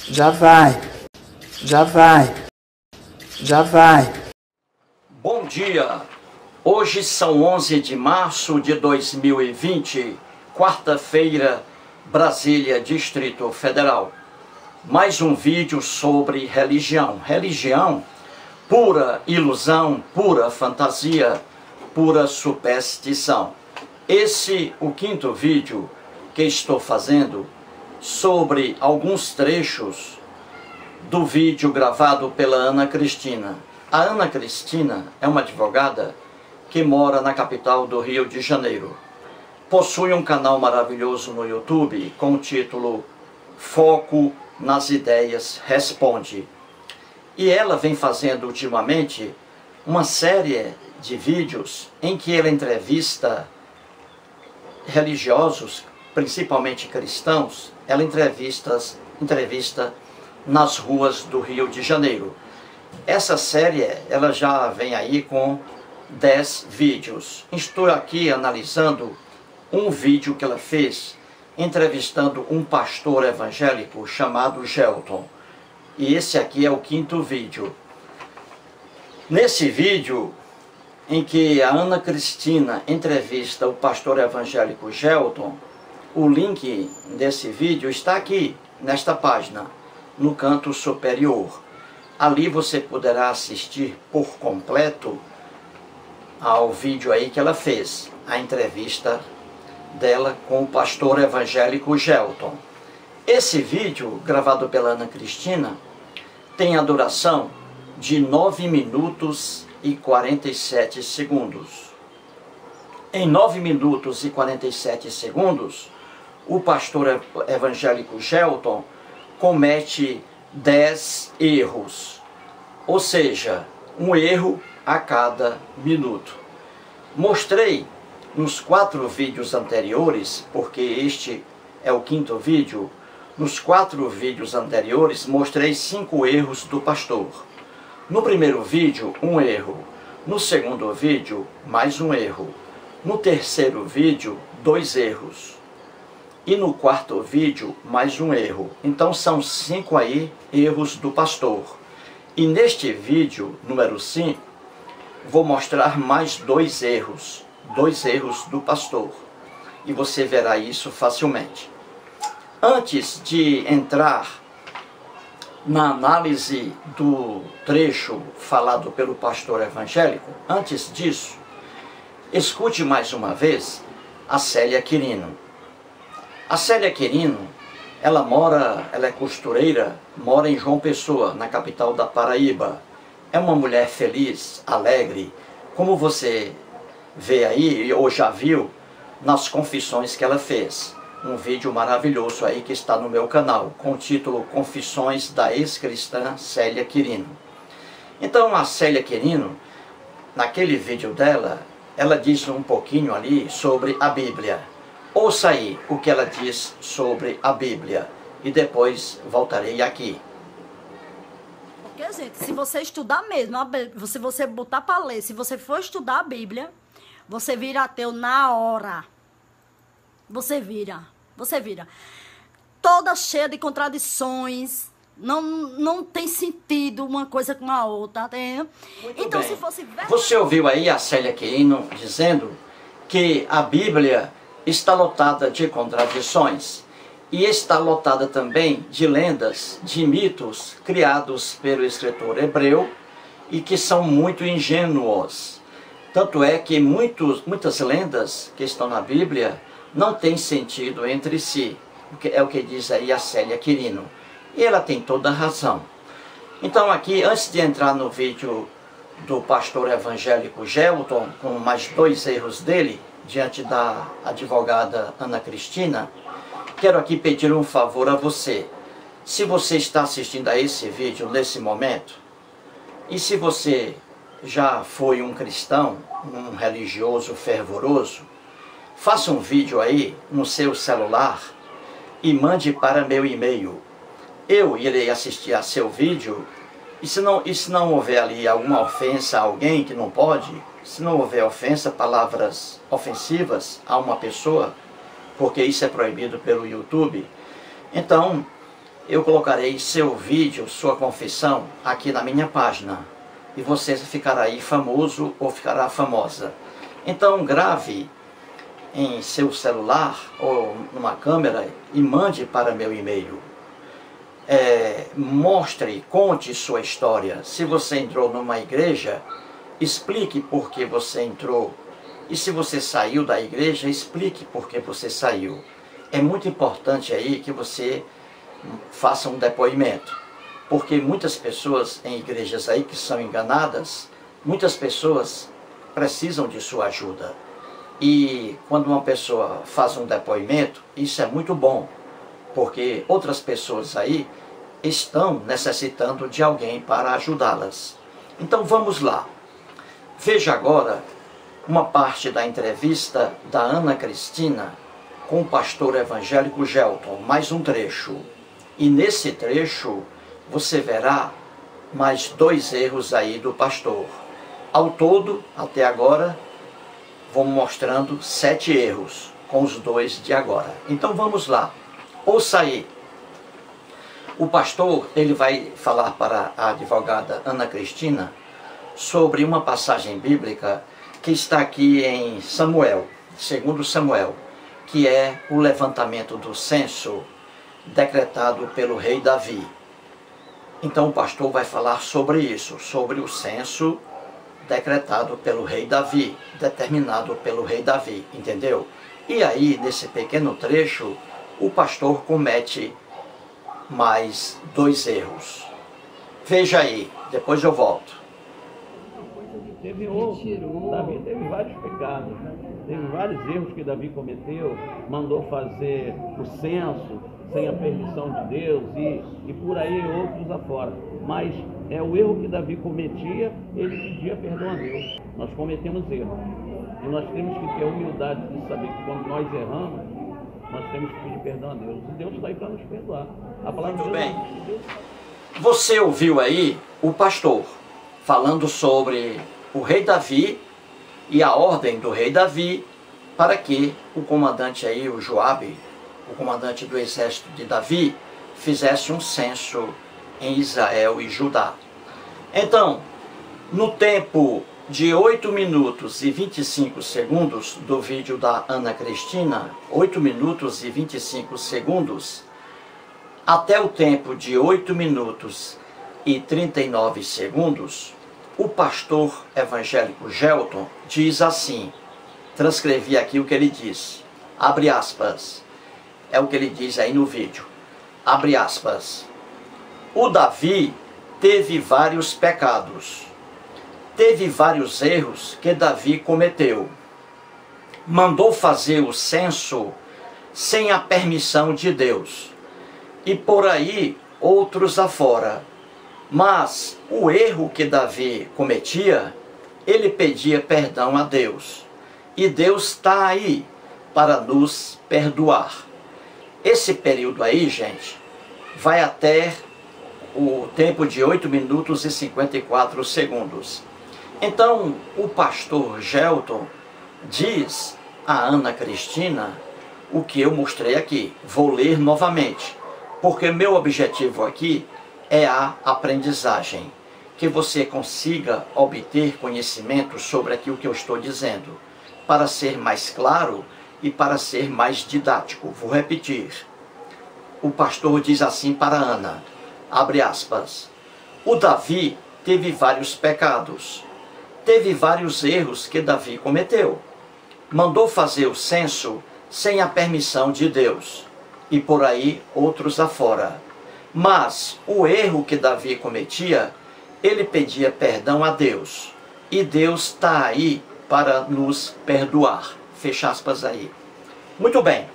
Já vai, já vai, já vai. Bom dia, hoje são 11 de março de 2020, quarta-feira, Brasília, Distrito Federal. Mais um vídeo sobre religião. Religião, pura ilusão, pura fantasia, pura superstição. Esse é o quinto vídeo que estou fazendo sobre alguns trechos do vídeo gravado pela Ana Cristina. A Ana Cristina é uma advogada que mora na capital do Rio de Janeiro. Possui um canal maravilhoso no YouTube com o título Foco nas Ideias Responde. E ela vem fazendo ultimamente uma série de vídeos em que ela entrevista religiosos, principalmente cristãos. Ela entrevista nas ruas do Rio de Janeiro. Essa série, ela já vem aí com 10 vídeos. Estou aqui analisando um vídeo que ela fez entrevistando um pastor evangélico chamado Gelton. E esse aqui é o quinto vídeo. Nesse vídeo em que a Ana Cristina entrevista o pastor evangélico Gelton, o link desse vídeo está aqui, nesta página, no canto superior. Ali você poderá assistir por completo ao vídeo aí que ela fez, a entrevista dela com o pastor evangélico Gelton. Esse vídeo, gravado pela Ana Cristina, tem a duração de 9 minutos e 47 segundos. Em 9 minutos e 47 segundos, o pastor evangélico Gelton comete 10 erros, ou seja, um erro a cada minuto. Mostrei nos 4 vídeos anteriores, porque este é o quinto vídeo, nos 4 vídeos anteriores mostrei 5 erros do pastor. No primeiro vídeo, um erro. No segundo vídeo, mais um erro. No terceiro vídeo, 2 erros. E no quarto vídeo, mais um erro. Então são 5 aí erros do pastor. E neste vídeo, número 5, vou mostrar mais 2 erros. 2 erros do pastor. E você verá isso facilmente. Antes de entrar na análise do trecho falado pelo pastor evangélico, antes disso, escute mais uma vez a Célia Quirino. A Célia Quirino, ela é costureira, mora em João Pessoa, na capital da Paraíba. É uma mulher feliz, alegre, como você vê aí, ou já viu, nas confissões que ela fez. Um vídeo maravilhoso aí que está no meu canal, com o título Confissões da Ex-Cristã Célia Quirino. Então a Célia Quirino, naquele vídeo dela, ela diz um pouquinho ali sobre a Bíblia. Ouça aí o que ela diz sobre a Bíblia e depois voltarei aqui. Porque, gente, se você estudar mesmo, se você botar para ler, se você for estudar a Bíblia, você vira ateu na hora. Você vira. Toda cheia de contradições, não tem sentido uma coisa com a outra, tá entendendo? Então, se fosse verdade... Você ouviu aí a Célia Quirino dizendo que a Bíblia está lotada de contradições e está lotada também de lendas, de mitos criados pelo escritor hebreu e que são muito ingênuos. Tanto é que muitas lendas que estão na Bíblia não têm sentido entre si. É o que diz aí a Célia Quirino. E ela tem toda a razão. Então aqui, antes de entrar no vídeo do pastor evangélico Gelton, com mais 2 erros dele, diante da advogada Ana Cristina, quero aqui pedir um favor a você. Se você está assistindo a esse vídeo nesse momento, e se você já foi um cristão, um religioso fervoroso, faça um vídeo aí no seu celular e mande para meu e-mail. Eu irei assistir a seu vídeo e se não houver ali alguma ofensa a alguém que não pode, se não houver ofensa, palavras ofensivas a uma pessoa, porque isso é proibido pelo YouTube, então eu colocarei seu vídeo, sua confissão, aqui na minha página. E você ficará aí famoso ou ficará famosa. Então grave em seu celular ou numa câmera e mande para meu e-mail. Mostre, conte sua história. Se você entrou numa igreja, explique por que você entrou. E se você saiu da igreja, explique por que você saiu. É muito importante aí que você faça um depoimento. Porque muitas pessoas em igrejas aí que são enganadas, muitas pessoas precisam de sua ajuda. E quando uma pessoa faz um depoimento, isso é muito bom. Porque outras pessoas aí estão necessitando de alguém para ajudá-las. Então vamos lá. Veja agora uma parte da entrevista da Ana Cristina com o pastor evangélico Gelton, mais um trecho. E nesse trecho você verá mais 2 erros aí do pastor. Ao todo, até agora, vamos mostrando 7 erros, com os 2 de agora. Então vamos lá, ouça aí. O pastor, ele vai falar para a advogada Ana Cristina sobre uma passagem bíblica que está aqui em Samuel, 2 Samuel, que é o levantamento do censo decretado pelo rei Davi. Então o pastor vai falar sobre isso, sobre o censo decretado pelo rei Davi, determinado pelo rei Davi, entendeu? E aí, nesse pequeno trecho, o pastor comete mais 2 erros. Veja aí, depois eu volto. Teve outro. Davi teve vários pecados, teve vários erros que Davi cometeu, mandou fazer o censo sem a permissão de Deus e por aí outros afora. Mas o erro que Davi cometia, ele pedia perdão a Deus. Nós cometemos erros. E nós temos que ter a humildade de saber que quando nós erramos, nós temos que pedir perdão a Deus. E Deus está aí para nos perdoar. A palavra Muito de Deus, bem. Deus... Você ouviu aí o pastor falando sobre o rei Davi e a ordem do rei Davi para que o comandante aí, o Joabe, o comandante do exército de Davi, fizesse um censo em Israel e Judá. Então, no tempo de 8 minutos e 25 segundos do vídeo da Ana Cristina, 8 minutos e 25 segundos, até o tempo de 8 minutos e 39 segundos, o pastor evangélico Gelton diz assim, transcrevi aqui o que ele diz, abre aspas, é o que ele diz aí no vídeo, abre aspas, o Davi teve vários pecados, teve vários erros que Davi cometeu, mandou fazer o censo sem a permissão de Deus, e por aí outros afora. Mas o erro que Davi cometia, ele pedia perdão a Deus. E Deus está aí para nos perdoar. Esse período aí, gente, vai até o tempo de 8 minutos e 54 segundos. Então, o pastor Gelton diz a Ana Cristina o que eu mostrei aqui. Vou ler novamente, porque meu objetivo aqui é a aprendizagem, que você consiga obter conhecimento sobre aquilo que eu estou dizendo, para ser mais claro e para ser mais didático. Vou repetir. O pastor diz assim para Ana, abre aspas, o Davi teve vários pecados, teve vários erros que Davi cometeu, mandou fazer o censo sem a permissão de Deus, e por aí outros afora. Mas o erro que Davi cometia, ele pedia perdão a Deus. E Deus está aí para nos perdoar. Fecha aspas aí. Muito bem.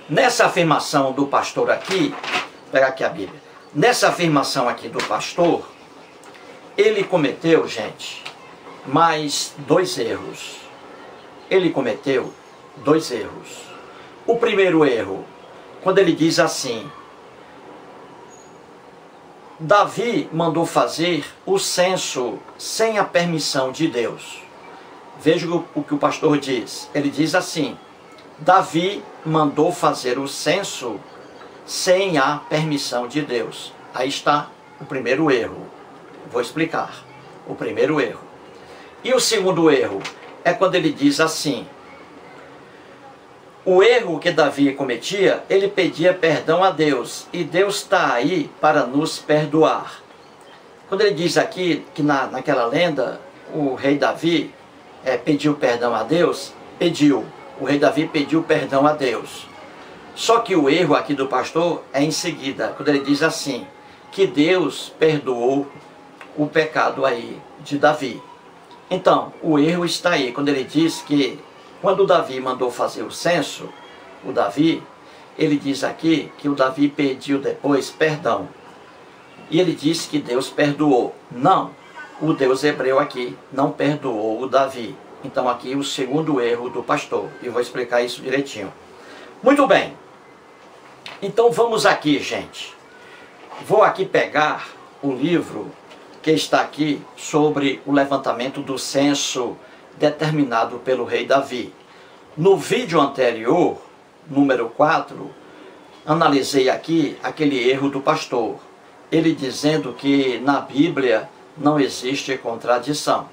Nessa afirmação do pastor aqui, vou pegar aqui a Bíblia. Nessa afirmação aqui do pastor, ele cometeu, gente, mais 2 erros. Ele cometeu 2 erros. O primeiro erro, quando ele diz assim, Davi mandou fazer o censo sem a permissão de Deus. Veja o que o pastor diz. Ele diz assim, Davi mandou fazer o censo sem a permissão de Deus. Aí está o primeiro erro. Vou explicar. O primeiro erro. E o segundo erro é quando ele diz assim: o erro que Davi cometia, ele pedia perdão a Deus, e Deus está aí para nos perdoar. Quando ele diz aqui que naquela lenda, o rei Davi pediu perdão a Deus, o rei Davi pediu perdão a Deus. Só que o erro aqui do pastor é em seguida, quando ele diz assim, que Deus perdoou o pecado aí de Davi. Então, o erro está aí, quando ele diz que, quando o Davi mandou fazer o censo, ele diz aqui que o Davi pediu depois perdão. E ele disse que Deus perdoou. Não, o Deus hebreu aqui não perdoou o Davi. Então aqui o segundo erro do pastor. E eu vou explicar isso direitinho. Muito bem. Então vamos aqui, gente. Vou aqui pegar o livro que está aqui sobre o levantamento do censo determinado pelo rei Davi. No vídeo anterior, número 4, analisei aqui aquele erro do pastor. Ele dizendo que na Bíblia não existe contradição.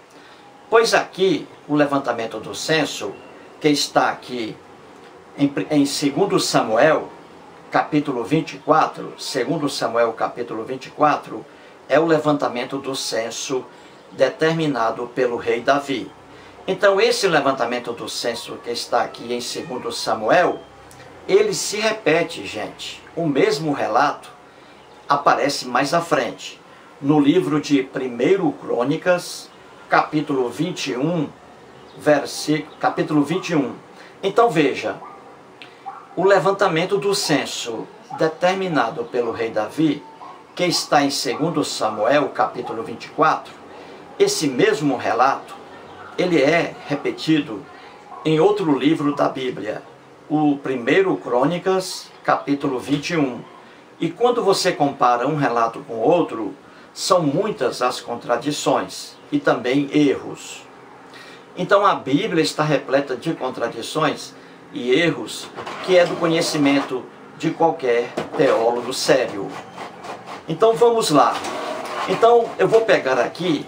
Pois aqui, o levantamento do censo, que está aqui em 2 Samuel, capítulo 24, 2 Samuel, capítulo 24, é o levantamento do censo determinado pelo rei Davi. Então, esse levantamento do censo que está aqui em 2 Samuel, ele se repete, gente. O mesmo relato aparece mais à frente, no livro de 1 Crônicas, capítulo 21, capítulo 21. Então, veja, o levantamento do censo determinado pelo rei Davi, que está em 2 Samuel, capítulo 24, esse mesmo relato, ele é repetido em outro livro da Bíblia, o 1 Crônicas, capítulo 21. E quando você compara um relato com outro, são muitas as contradições e também erros. Então a Bíblia está repleta de contradições e erros que é do conhecimento de qualquer teólogo sério. Então vamos lá. Então eu vou pegar aqui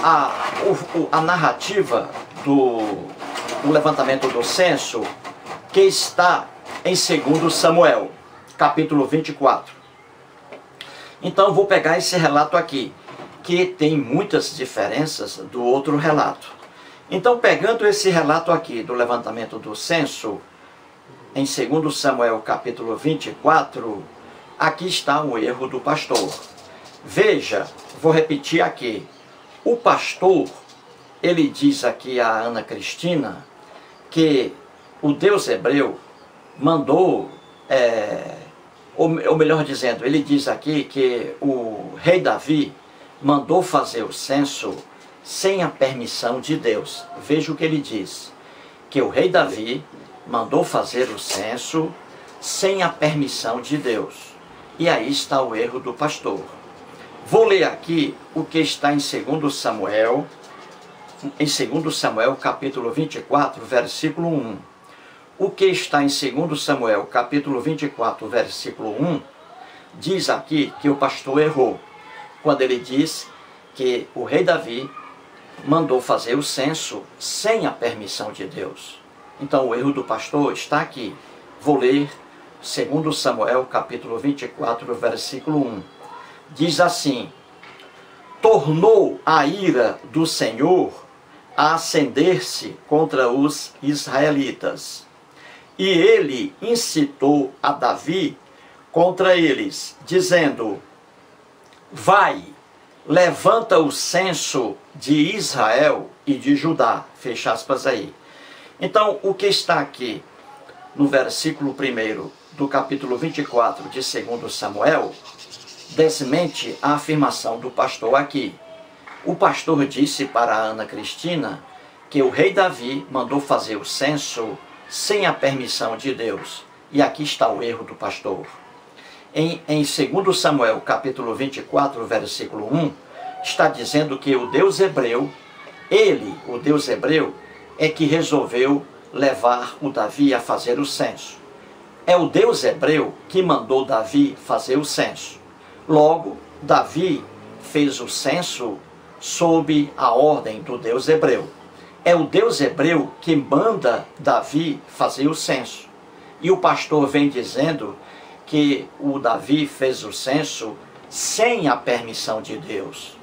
a narrativa do levantamento do censo que está em 2 Samuel, capítulo 24. Então eu vou pegar esse relato aqui, que tem muitas diferenças do outro relato. Então, pegando esse relato aqui do levantamento do censo, em 2 Samuel capítulo 24, aqui está o erro do pastor. Veja, vou repetir aqui. O pastor, ele diz aqui a Ana Cristina, que o Deus hebreu mandou, ou melhor dizendo, ele diz aqui que o rei Davi mandou fazer o censo sem a permissão de Deus. Veja o que ele diz, que o rei Davi mandou fazer o censo sem a permissão de Deus. E aí está o erro do pastor. Vou ler aqui o que está em 2 Samuel, capítulo 24, versículo 1. O que está em 2 Samuel, capítulo 24, versículo 1, diz aqui que o pastor errou, quando ele diz que o rei Davi mandou fazer o censo sem a permissão de Deus. Então o erro do pastor está aqui. Vou ler 2 Samuel capítulo 24, versículo 1. Diz assim: tornou a ira do Senhor a acender-se contra os israelitas, e ele incitou a Davi contra eles, dizendo: vai, levanta o censo de Israel e de Judá. Fecha aspas aí. Então, o que está aqui no versículo 1 do capítulo 24 de 2 Samuel, desmente a afirmação do pastor aqui. O pastor disse para a Ana Cristina que o rei Davi mandou fazer o censo sem a permissão de Deus. E aqui está o erro do pastor. Em 2 Samuel, capítulo 24, versículo 1, está dizendo que o Deus hebreu, o Deus hebreu, é que resolveu levar o Davi a fazer o censo. É o Deus hebreu que mandou Davi fazer o censo. Logo, Davi fez o censo sob a ordem do Deus hebreu. É o Deus hebreu que manda Davi fazer o censo. E o pastor vem dizendo que o Davi fez o censo sem a permissão de Deus.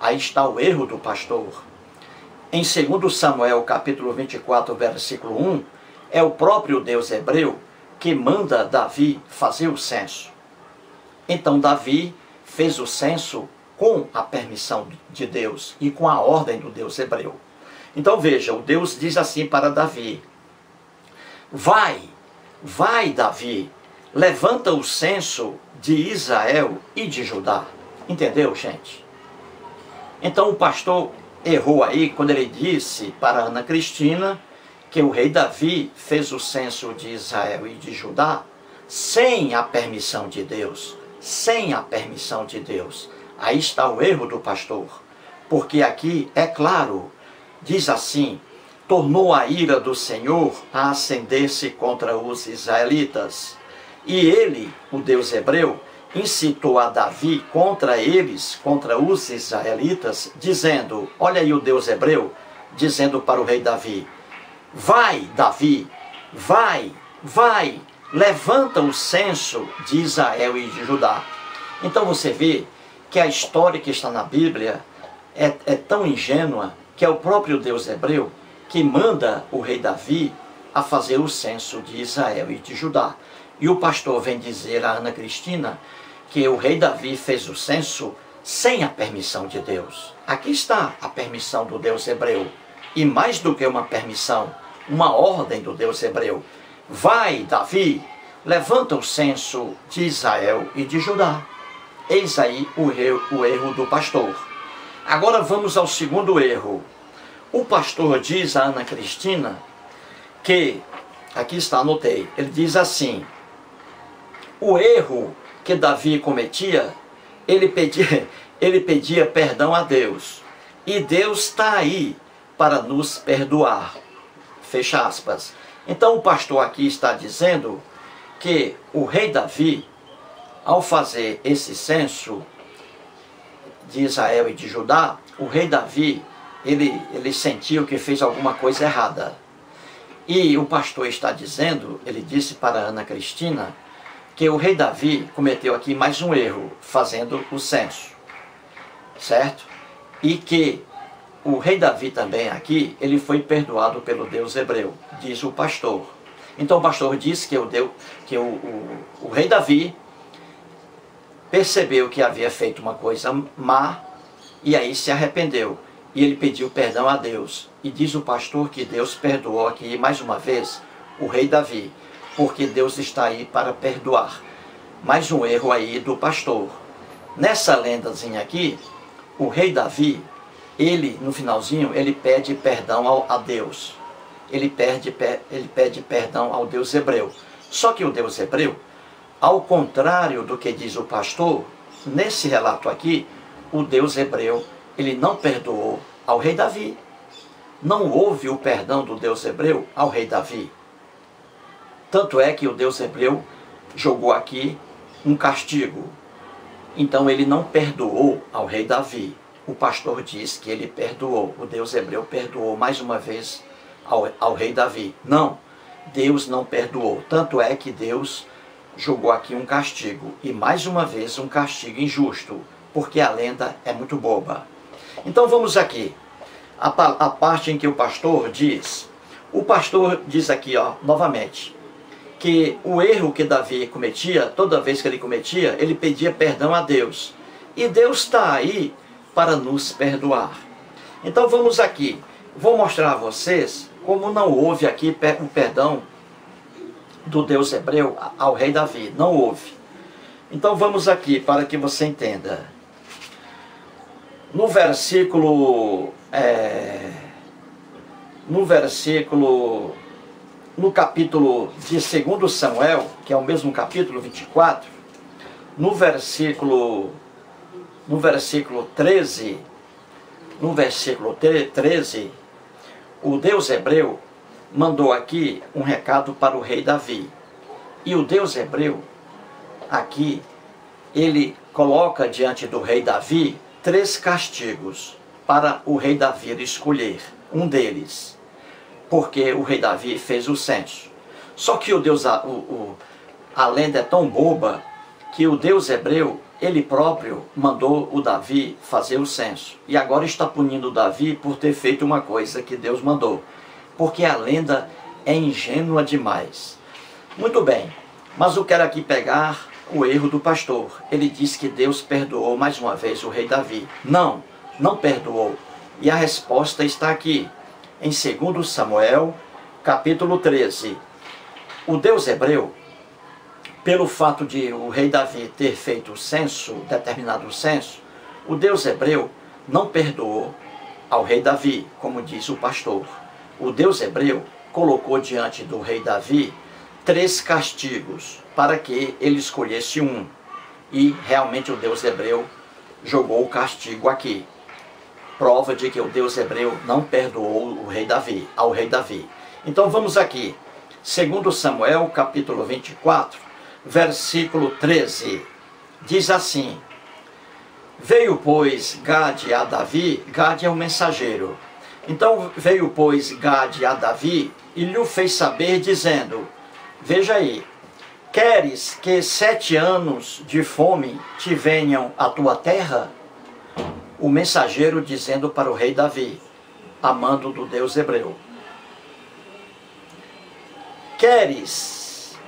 Aí está o erro do pastor. Em 2 Samuel, capítulo 24, versículo 1, é o próprio Deus hebreu que manda Davi fazer o censo. Então Davi fez o censo com a permissão de Deus e com a ordem do Deus hebreu. Então veja, o Deus diz assim para Davi: vai, Davi, levanta o censo de Israel e de Judá. Entendeu, gente? Então o pastor errou aí quando ele disse para Ana Cristina que o rei Davi fez o censo de Israel e de Judá sem a permissão de Deus. Sem a permissão de Deus. Aí está o erro do pastor. Porque aqui, é claro, diz assim: tornou a ira do Senhor a acender-se contra os israelitas. E ele, o Deus hebreu, incitou a Davi contra eles, contra os israelitas, dizendo, olha aí o Deus hebreu, dizendo para o rei Davi: vai, Davi, vai, levanta o censo de Israel e de Judá. Então você vê que a história que está na Bíblia é tão ingênua que é o próprio Deus hebreu que manda o rei Davi a fazer o censo de Israel e de Judá. E o pastor vem dizer a Ana Cristina que o rei Davi fez o censo sem a permissão de Deus. Aqui está a permissão do Deus hebreu. E mais do que uma permissão, uma ordem do Deus hebreu. Vai, Davi, levanta o censo de Israel e de Judá. Eis aí o erro do pastor. Agora vamos ao segundo erro. O pastor diz a Ana Cristina que, aqui está, anotei, ele diz assim: o erro que Davi cometia, ele pedia perdão a Deus. E Deus está aí para nos perdoar. Fecha aspas. Então o pastor aqui está dizendo que o rei Davi, ao fazer esse censo de Israel e de Judá, o rei Davi, ele sentiu que fez alguma coisa errada. E o pastor está dizendo, ele disse para Ana Cristina, que o rei Davi cometeu aqui mais um erro, fazendo o censo. Certo? E que o rei Davi também aqui, ele foi perdoado pelo Deus hebreu, diz o pastor. Então o pastor disse que o rei Davi percebeu que havia feito uma coisa má e aí se arrependeu. E ele pediu perdão a Deus. E diz o pastor que Deus perdoou aqui mais uma vez o rei Davi, porque Deus está aí para perdoar. Mais um erro aí do pastor. Nessa lendazinha aqui, o rei Davi, ele, no finalzinho, ele pede perdão a Deus. Ele pede perdão ao Deus hebreu. Só que o Deus hebreu, ao contrário do que diz o pastor, nesse relato aqui, o Deus hebreu, ele não perdoou ao rei Davi. Não houve o perdão do Deus hebreu ao rei Davi. Tanto é que o Deus hebreu jogou aqui um castigo. Então ele não perdoou ao rei Davi. O pastor diz que ele perdoou. O Deus hebreu perdoou mais uma vez ao rei Davi. Não, Deus não perdoou. Tanto é que Deus jogou aqui um castigo. E mais uma vez um castigo injusto. Porque a lenda é muito boba. Então vamos aqui. A parte em que o pastor diz. O pastor diz aqui, ó, novamente, que o erro que Davi cometia, toda vez que ele cometia, ele pedia perdão a Deus. E Deus está aí para nos perdoar. Então vamos aqui. Vou mostrar a vocês como não houve aqui o perdão do Deus hebreu ao rei Davi. Não houve. Então vamos aqui para que você entenda. No capítulo de 2 Samuel, que é o mesmo capítulo 24, no versículo 13, o Deus hebreu mandou aqui um recado para o rei Davi. E o Deus hebreu, aqui, ele coloca diante do rei Davi 3 castigos para o rei Davi escolher. Um deles, porque o rei Davi fez o censo. Só que a lenda é tão boba que o Deus hebreu, ele próprio mandou o Davi fazer o censo. E agora está punindo o Davi por ter feito uma coisa que Deus mandou. Porque a lenda é ingênua demais. Muito bem, mas eu quero aqui pegar o erro do pastor. Ele diz que Deus perdoou mais uma vez o rei Davi. Não, não perdoou. E a resposta está aqui, em 2 Samuel, capítulo 13. O Deus hebreu, pelo fato de o rei Davi ter feito o censo, determinado censo, o Deus hebreu não perdoou ao rei Davi, como diz o pastor. O Deus hebreu colocou diante do rei Davi 3 castigos para que ele escolhesse um. E realmente o Deus hebreu jogou o castigo aqui. Prova de que o Deus hebreu não perdoou o rei Davi, ao rei Davi. Então vamos aqui, 2 Samuel, capítulo 24, versículo 13. Diz assim: Veio, pois, Gade a Davi, Gade é o mensageiro. Então veio, pois, Gade a Davi e lhe fez saber, dizendo: Veja aí, queres que 7 anos de fome te venham à tua terra? O mensageiro dizendo para o rei Davi, amando do Deus hebreu: Queres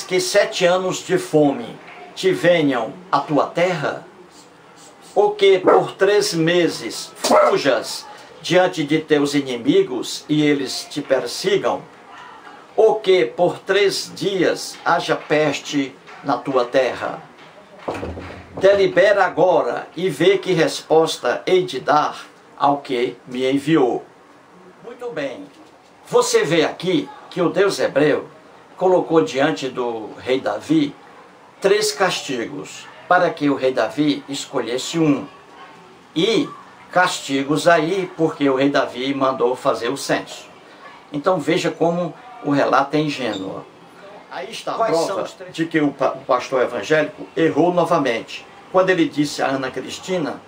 que 7 anos de fome te venham à tua terra? Ou que por 3 meses fujas diante de teus inimigos e eles te persigam? Ou que por 3 dias haja peste na tua terra? Delibera agora e vê que resposta hei de dar ao que me enviou. Muito bem. Você vê aqui que o Deus hebreu colocou diante do rei Davi 3 castigos para que o rei Davi escolhesse um. E castigos aí porque o rei Davi mandou fazer o censo. Então veja como o relato é ingênuo. Aí está a prova de que o pastor evangélico errou novamente, quando ele disse a Ana Cristina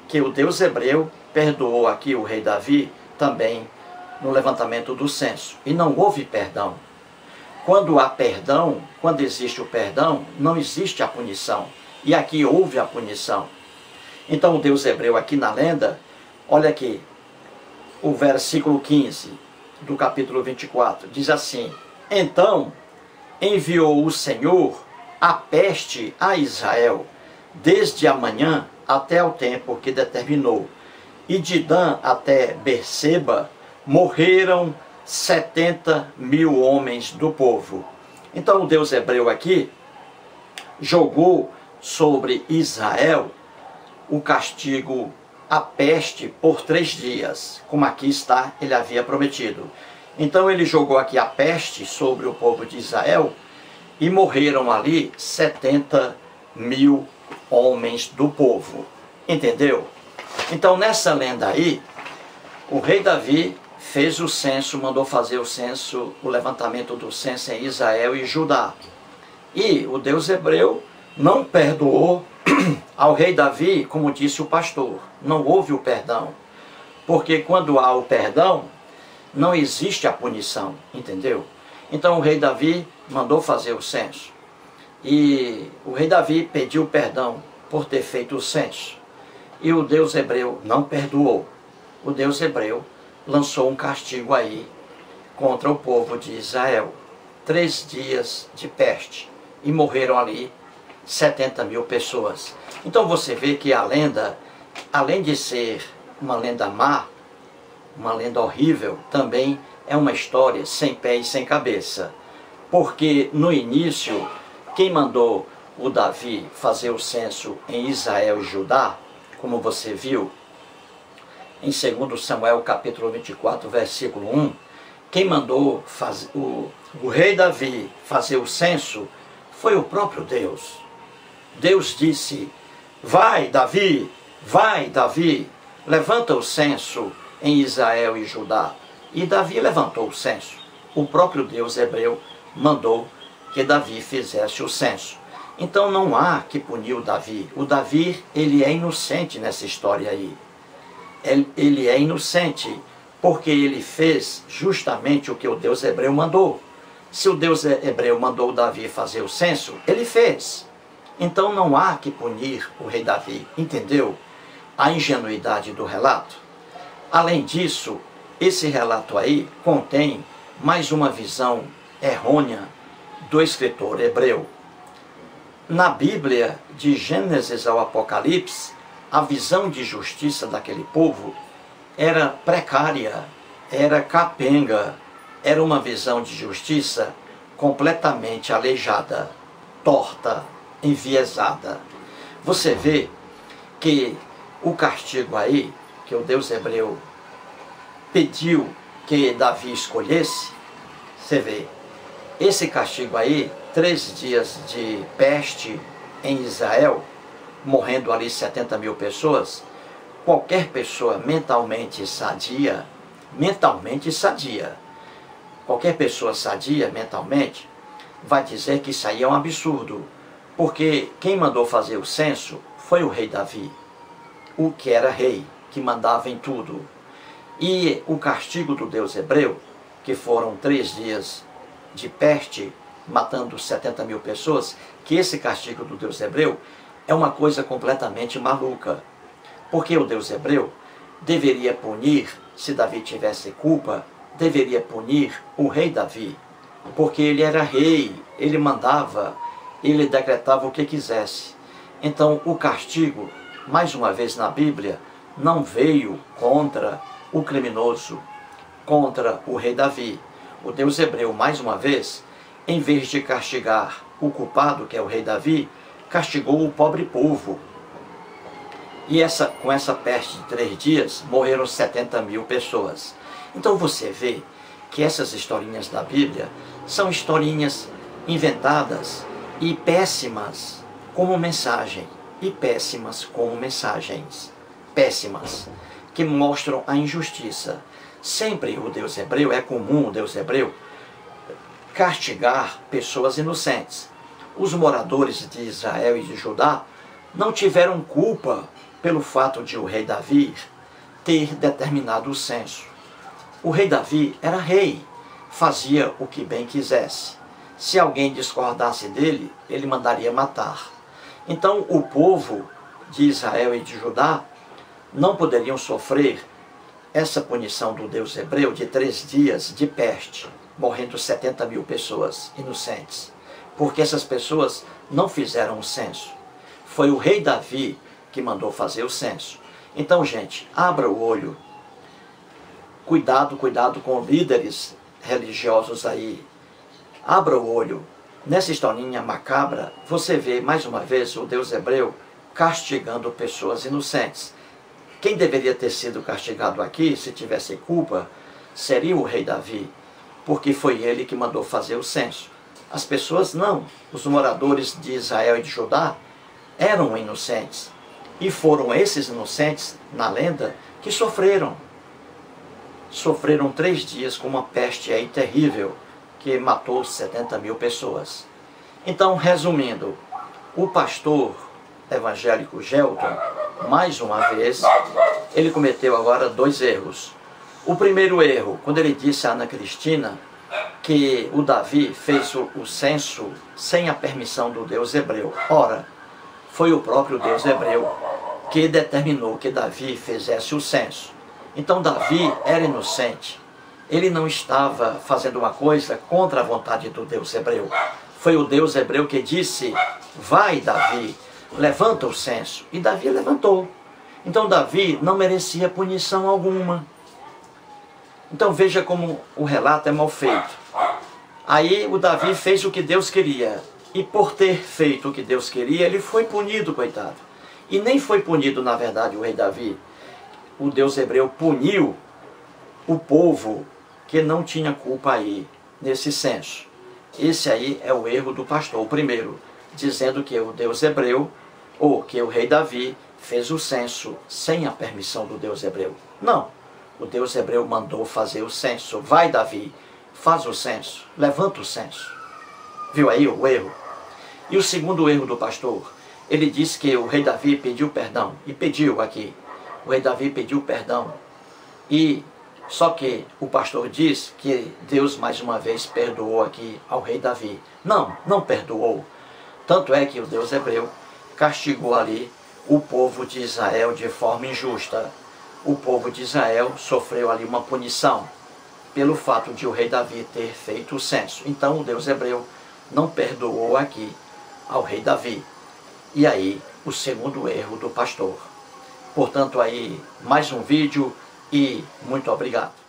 que o Deus hebreu perdoou aqui o rei Davi também no levantamento do censo. E não houve perdão. Quando há perdão, quando existe o perdão, não existe a punição. E aqui houve a punição. Então o Deus hebreu aqui na lenda, olha aqui, o versículo 15 do capítulo 24, diz assim: Então enviou o Senhor a peste a Israel, desde a manhã até o tempo que determinou. E de Dan até Berseba morreram 70.000 homens do povo. Então o Deus hebreu aqui jogou sobre Israel o castigo, a peste, por 3 dias, como aqui está, ele havia prometido. Então ele jogou aqui a peste sobre o povo de Israel e morreram ali 70.000 homens do povo. Entendeu? Então nessa lenda aí, o rei Davi fez o censo, mandou fazer o censo, o levantamento do censo em Israel e Judá. E o Deus hebreu não perdoou ao rei Davi, como disse o pastor. Não houve o perdão. Porque quando há o perdão, não existe a punição, entendeu? Então o rei Davi mandou fazer o censo. E o rei Davi pediu perdão por ter feito o censo. E o Deus hebreu não perdoou. O Deus hebreu lançou um castigo aí contra o povo de Israel. 3 dias de peste. E morreram ali 70.000 pessoas. Então você vê que a lenda, além de ser uma lenda má, uma lenda horrível, também é uma história sem pé e sem cabeça. Porque no início, quem mandou o Davi fazer o censo em Israel e Judá, como você viu, em 2 Samuel capítulo 24, versículo 1, quem mandou o rei Davi fazer o censo foi o próprio Deus. Deus disse: vai Davi, levanta o censo em Israel e Judá. E Davi levantou o censo. O próprio Deus hebreu mandou que Davi fizesse o censo. Então não há que punir o Davi. O Davi, ele é inocente nessa história aí. Ele é inocente porque ele fez justamente o que o Deus hebreu mandou. Se o Deus hebreu mandou o Davi fazer o censo, ele fez. Então não há que punir o rei Davi. Entendeu a ingenuidade do relato? Além disso, esse relato aí contém mais uma visão errônea do escritor hebreu. Na Bíblia, de Gênesis ao Apocalipse, a visão de justiça daquele povo era precária, era capenga, era uma visão de justiça completamente aleijada, torta, enviesada. Você vê que o castigo aí, que o Deus hebreu pediu que Davi escolhesse, você vê, esse castigo aí, 3 dias de peste em Israel, morrendo ali 70 mil pessoas, qualquer pessoa mentalmente sadia, qualquer pessoa sadia mentalmente, vai dizer que isso aí é um absurdo, porque quem mandou fazer o censo foi o rei Davi, o que era rei, que mandava em tudo. E o castigo do Deus hebreu, que foram 3 dias de peste, matando 70 mil pessoas, que esse castigo do Deus hebreu é uma coisa completamente maluca. Porque o Deus hebreu deveria punir, se Davi tivesse culpa, deveria punir o rei Davi. Porque ele era rei, ele mandava, ele decretava o que quisesse. Então o castigo, mais uma vez na Bíblia, não veio contra o criminoso, contra o rei Davi. O Deus hebreu, mais uma vez, em vez de castigar o culpado, que é o rei Davi, castigou o pobre povo. E com essa peste de 3 dias, morreram 70 mil pessoas. Então você vê que essas historinhas da Bíblia são historinhas inventadas e péssimas como mensagem, e péssimas como mensagens. Péssimas, que mostram a injustiça. Sempre o Deus hebreu, é comum o Deus hebreu, castigar pessoas inocentes. Os moradores de Israel e de Judá não tiveram culpa pelo fato de o rei Davi ter determinado o censo. O rei Davi era rei, fazia o que bem quisesse. Se alguém discordasse dele, ele mandaria matar. Então o povo de Israel e de Judá não poderiam sofrer essa punição do Deus hebreu de 3 dias de peste, morrendo 70 mil pessoas inocentes, porque essas pessoas não fizeram o censo. Foi o rei Davi que mandou fazer o censo. Então, gente, abra o olho. Cuidado com líderes religiosos aí. Abra o olho. Nessa historinha macabra, você vê mais uma vez o Deus hebreu castigando pessoas inocentes. Quem deveria ter sido castigado aqui, se tivesse culpa, seria o rei Davi, porque foi ele que mandou fazer o censo. As pessoas não. Os moradores de Israel e de Judá eram inocentes. E foram esses inocentes, na lenda, que sofreram. Sofreram 3 dias com uma peste aí terrível, que matou 70 mil pessoas. Então, resumindo, o pastor evangélico Gelton, mais uma vez, ele cometeu agora 2 erros. O primeiro erro, quando ele disse a Ana Cristina que o Davi fez o censo sem a permissão do Deus hebreu. Ora, foi o próprio Deus hebreu que determinou que Davi fizesse o censo. Então Davi era inocente. Ele não estava fazendo uma coisa contra a vontade do Deus hebreu. Foi o Deus hebreu que disse: vai, Davi, levanta o censo. E Davi levantou. Então Davi não merecia punição alguma. Então veja como o relato é mal feito. Aí o Davi fez o que Deus queria. E por ter feito o que Deus queria, ele foi punido, coitado. E nem foi punido, na verdade, o rei Davi. O Deus hebreu puniu o povo que não tinha culpa aí, nesse censo. Esse aí é o erro do pastor, o primeiro, dizendo que o Deus hebreu, ou que o rei Davi, fez o censo sem a permissão do Deus hebreu. Não, o Deus hebreu mandou fazer o censo. Vai, Davi, faz o censo, levanta o censo. Viu aí o erro? E o segundo erro do pastor, ele disse que o rei Davi pediu perdão, e pediu aqui. O rei Davi pediu perdão, e só que o pastor diz que Deus mais uma vez perdoou aqui ao rei Davi. Não, não perdoou. Tanto é que o Deus hebreu castigou ali o povo de Israel de forma injusta. O povo de Israel sofreu ali uma punição pelo fato de o rei Davi ter feito o censo. Então o Deus hebreu não perdoou aqui ao rei Davi. E aí o segundo erro do pastor. Portanto aí mais um vídeo e muito obrigado.